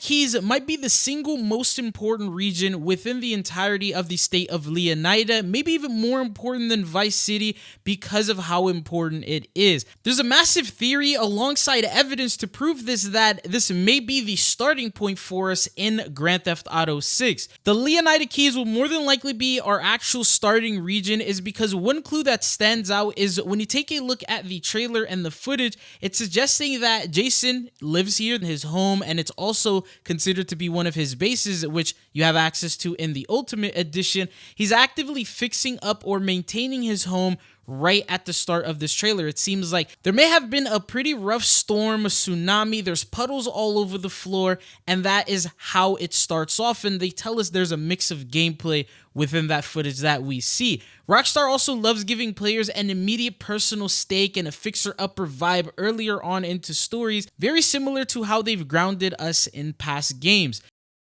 Keys might be the single most important region within the entirety of the state of Leonida, maybe even more important than Vice City because of how important it is. There's a massive theory alongside evidence to prove this, that this may be the starting point for us in Grand Theft Auto 6. The Leonida Keys will more than likely be our actual starting region, is because one clue that stands out is when you take a look at the trailer and the footage, it's suggesting that Jason lives here in his home, and it's also considered to be one of his bases, which you have access to in the Ultimate Edition. He's actively fixing up or maintaining his home right at the start of this trailer. It seems like there may have been a pretty rough storm, a tsunami, there's puddles all over the floor, and that is how it starts off, and they tell us there's a mix of gameplay within that footage that we see. Rockstar also loves giving players an immediate personal stake and a fixer-upper vibe earlier on into stories, very similar to how they've grounded us in past games.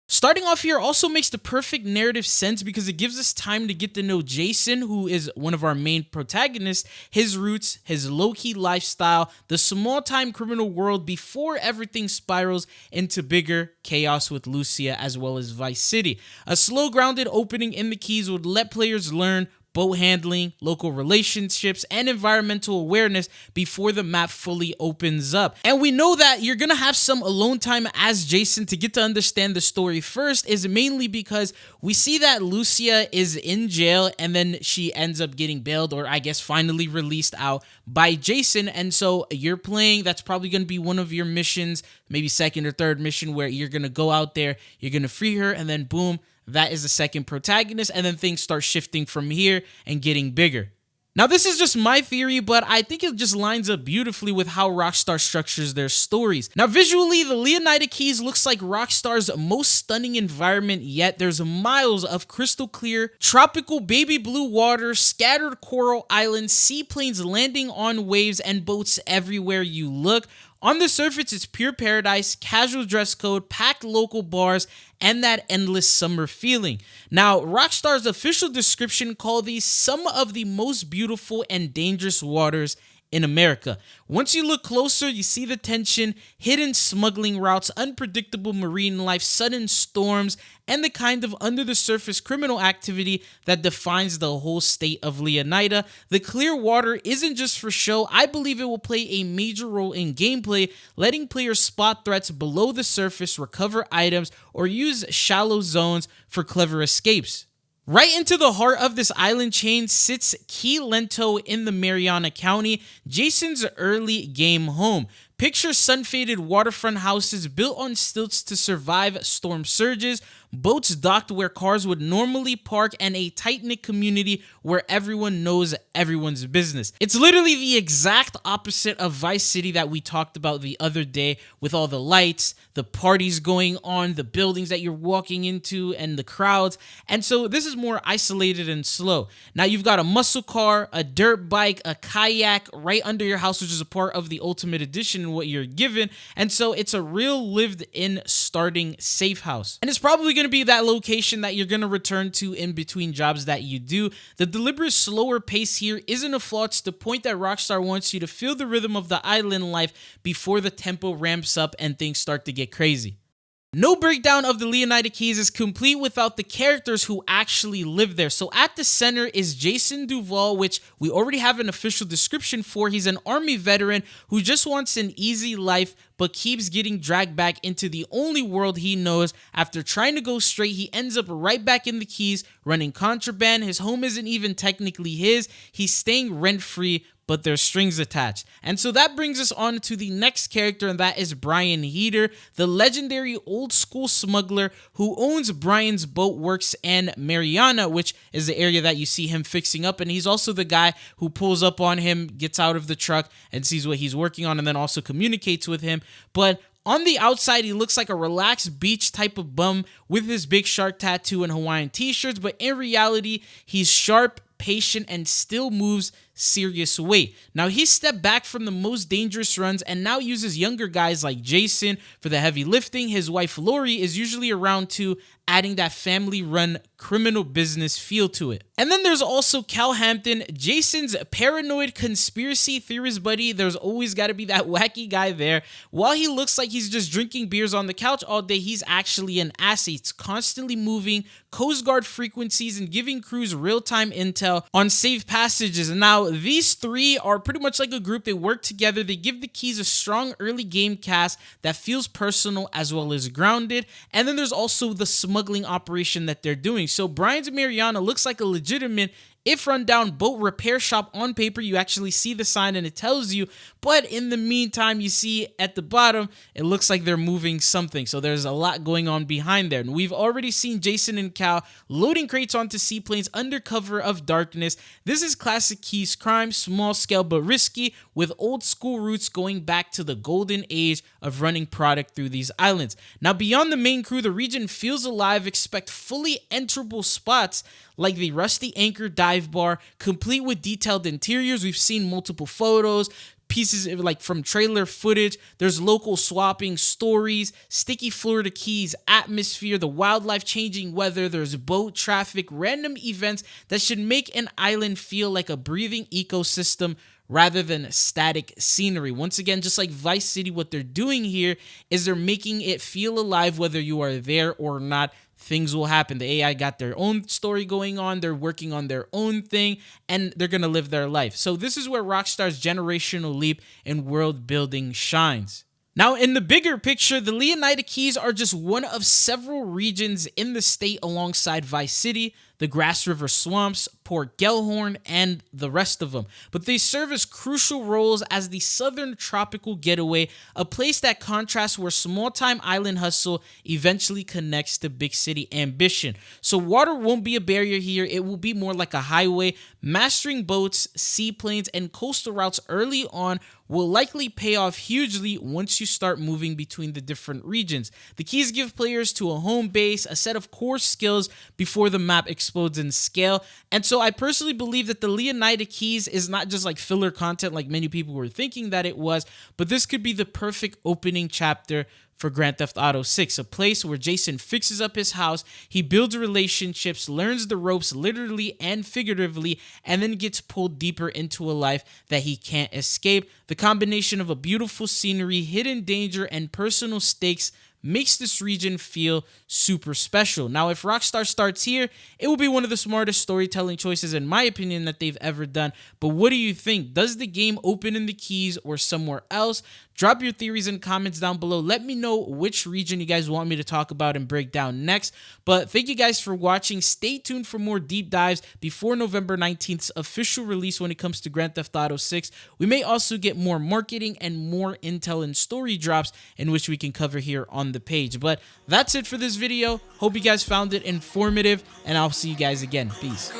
Starting off here also makes the perfect narrative sense because it gives us time to get to know Jason, who is one of our main protagonists, his roots, his low-key lifestyle, the small-time criminal world before everything spirals into bigger chaos with Lucia as well as Vice City. A slow, grounded opening in the Keys would let players learn boat handling, local relationships, and environmental awareness before the map fully opens up. And we know that you're gonna have some alone time as Jason to get to understand the story first, is mainly because we see that Lucia is in jail and then she ends up getting bailed, or I guess finally released out by Jason. And so you're playing, that's probably gonna be one of your missions, maybe second or third mission, where you're gonna go out there, you're gonna free her, and then boom, that is the second protagonist, and then things start shifting from here and getting bigger. Now, this is just my theory, but I think it just lines up beautifully with how Rockstar structures their stories. Now, visually, the Leonida Keys looks like Rockstar's most stunning environment yet. There's miles of crystal clear, tropical baby blue water, scattered coral islands, seaplanes landing on waves, and boats everywhere you look. On the surface, it's pure paradise, casual dress code, packed local bars, and that endless summer feeling. Now, Rockstar's official description call these some of the most beautiful and dangerous waters in America. Once you look closer, you see the tension, hidden smuggling routes, unpredictable marine life, sudden storms, and the kind of under-the-surface criminal activity that defines the whole state of Leonida. The clear water isn't just for show. I believe it will play a major role in gameplay, letting players spot threats below the surface, recover items, or use shallow zones for clever escapes. Right into the heart of this island chain sits Key Lento in the Mariana County, Jason's early game home. Picture sun-faded waterfront houses built on stilts to survive storm surges, boats docked where cars would normally park, and a tight-knit community where everyone knows everyone's business. It's literally the exact opposite of Vice City that we talked about the other day, with all the lights, the parties going on, the buildings that you're walking into, and the crowds. And so this is more isolated and slow. Now you've got a muscle car, a dirt bike, a kayak right under your house, which is a part of the Ultimate Edition and what you're given. And so it's a real lived-in starting safe house. And it's probably going to be that location that you're going to return to in between jobs that you do. The deliberate slower pace here isn't a flaw. It's the point that Rockstar wants you to feel the rhythm of the island life before the tempo ramps up and things start to get crazy. No breakdown of the Leonida Keys is complete without the characters who actually live there. So at the center is Jason Duval, which we already have an official description for. He's an army veteran who just wants an easy life, but keeps getting dragged back into the only world he knows. After trying to go straight, he ends up right back in the Keys, running contraband. His home isn't even technically his. He's staying rent-free, but there's strings attached. And so that brings us on to the next character, and that is Brian Heater, the legendary old school smuggler who owns Brian's Boat Works and Mariana, which is the area that you see him fixing up. And he's also the guy who pulls up on him, gets out of the truck, and sees what he's working on, and then also communicates with him. But on the outside, he looks like a relaxed beach type of bum with his big shark tattoo and Hawaiian t-shirts, but in reality, he's sharp, patient, and still moves serious weight. Now, he stepped back from the most dangerous runs and now uses younger guys like Jason for the heavy lifting. His wife Lori is usually around too, adding that family-run criminal business feel to it. And then there's also Cal Hampton, Jason's paranoid conspiracy theorist buddy. There's always got to be that wacky guy there. While he looks like he's just drinking beers on the couch all day, he's actually an asset. He's constantly moving Coast Guard frequencies and giving crews real-time intel on safe passages. And now these three are pretty much like a group. They work together. They give the Keys a strong early game cast that feels personal as well as grounded. And then there's also the smuggling operation that they're doing. So Brian's Mariana looks like a legitimate, if run down, boat repair shop on paper. You actually see the sign and it tells you, but in the meantime, you see at the bottom, it looks like they're moving something. So there's a lot going on behind there. And we've already seen Jason and Cal loading crates onto seaplanes under cover of darkness. This is classic Keys crime, small scale but risky, with old school roots going back to the golden age of running product through these islands. Now, beyond the main crew, the region feels alive. Expect fully enterable spots like the Rusty Anchor dive bar, complete with detailed interiors. We've seen multiple photos, pieces like from trailer footage. There's local swapping, stories, sticky Florida Keys atmosphere, the wildlife, changing weather. There's boat traffic, random events that should make an island feel like a breathing ecosystem rather than static scenery. Once again, just like Vice City, what they're doing here is they're making it feel alive whether you are there or not. Things will happen. The AI got their own story going on. They're working on their own thing, and they're going to live their life. So this is where Rockstar's generational leap in world building shines. Now, in the bigger picture, the Leonida Keys are just one of several regions in the state alongside Vice City, the Grass River Swamps, Port Gellhorn, and the rest of them. But they serve as crucial roles as the southern tropical getaway, a place that contrasts where small-time island hustle eventually connects to big city ambition. So water won't be a barrier here. It will be more like a highway. Mastering boats, seaplanes, and coastal routes early on will likely pay off hugely once you start moving between the different regions. The Keys give players to a home base, a set of core skills before the map explodes in scale. And so I personally believe that the Leonida Keys is not just like filler content like many people were thinking that it was, but this could be the perfect opening chapter for Grand Theft Auto 6, a place where Jason fixes up his house, he builds relationships, learns the ropes literally and figuratively, and then gets pulled deeper into a life that he can't escape. The combination of a beautiful scenery, hidden danger, and personal stakes makes this region feel super special. Now, if Rockstar starts here, it will be one of the smartest storytelling choices, in my opinion, that they've ever done. But what do you think? Does the game open in the Keys or somewhere else? Drop your theories in comments down below. Let me know which region you guys want me to talk about and break down next. But thank you guys for watching. Stay tuned for more deep dives before November 19th's official release when it comes to Grand Theft Auto 6. We may also get more marketing and more intel and story drops in which we can cover here on the page. But that's it for this video. Hope you guys found it informative, and I'll see you guys again. Peace.